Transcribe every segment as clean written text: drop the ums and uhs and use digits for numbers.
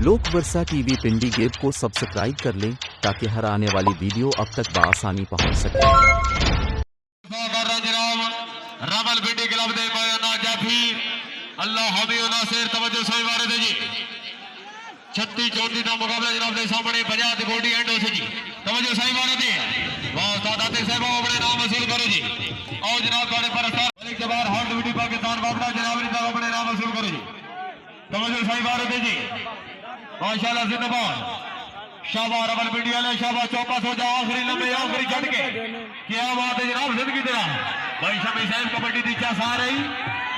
लोक वर्षा टीवी पिंडी गेब को सब्सक्राइब कर लें ताकि हर आने वाली वीडियो अब तक बआसानी पहुंच सके। रमल पिंडी क्लब दे बयाना जाफी अल्लाह हबीब नासिर तवज्जो सही वारे दे जी 36 34 का मुकाबला जनाब दे सामने 50 ते गोडी एंड हो जी तवज्जो सही वारे दे वाह सादात साहब अपने नाम वसूल करो जी और जनाब तुम्हारे परस्तार मलिक जबार हॉट वीडी पाकिस्तान बाबड़ा जनाब ने अपने नाम वसूल करो जी तवज्जो सही वारे दे जी माशाल्लाह जिंदाबाद शाबाश रमल पिंडी वाले शाबाश चौकस हो जाओ आखिरी लंबे आखिरी झटके क्या बात है जनाब जिंदगी तेरा भाई शमी साहब कबड्डी दी चास आ रही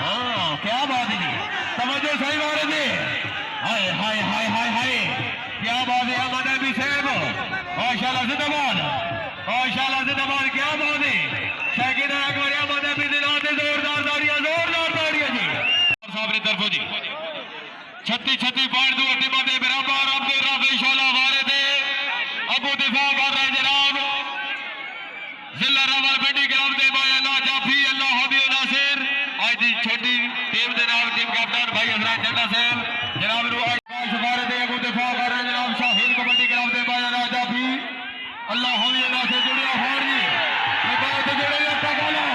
हाँ क्या बात है जी तवज्जो सही वारे दे हाय हाय हाय हाय हाय क्या बात है अहमद नबी साहब माशाल्लाह जिंदाबाद क्या बात है शाकिर अकबर अहमद नबी दिलाते जोरदार तालियां जी साहब ने तरफो जी 36 पॉइंट 2 टीमां दे बराबर अब्दुल राफी शोला वारे थे अबू दिफा कर रहे जनाब जिला रमल पिंडी क्लब दे बयाना जाफी अल्लाह हबीब नासिर आज दी छोटी टीम दे नाल टीम कैप्टन भाई हजरत चंदा साहब जनाब वारे थे अबू दिफा कर रहे जनाब शाहीन कबड्डी क्लब दे बयाना जाफी अल्लाह हबीब नासिर जुड़िया फाड़ जी ये बात जुड़िया टकाला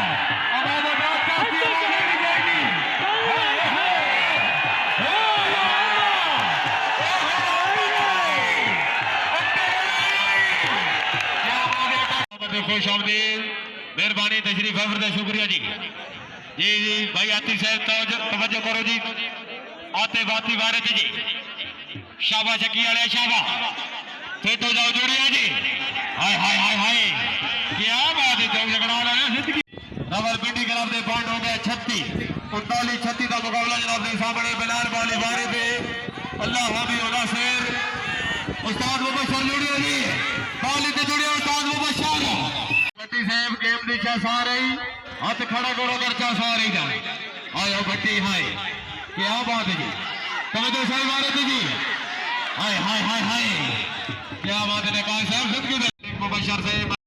आवाज बात काफी आवाज नहीं जाएगी खुश आमदीद मेहरबानी तशरीफ अफर शुक्रिया जी जी जी भाई आती साहब तवज्जो करो जी आते बाती वारे थे जी शाबाश की वाले शाबा फेटो जाओ जोड़िया जी हाय हाय हाय हाय क्या बात है चौक झगड़ा वाला जिंदगी रमल पिंडी क्लब दे पॉइंट हो गए 36 39 का मुकाबला जनाब के सामने बिलाल वाली वारे पे अल्लाह हबीब नासिर उस्ताद मुबशर जोड़िया जी बाली ते जोड़िया उस्ताद मुबशर भट्टी साहब गेम दी चास आ रही हाथ खड़ा करो कर चास आ रही जाए आयो भट्टी हाय क्या बात है जी तवज्जो सही वारे थे जी हाय हाय हाय हाय क्या बात है निकाल साहब जिंदगी मुबशर से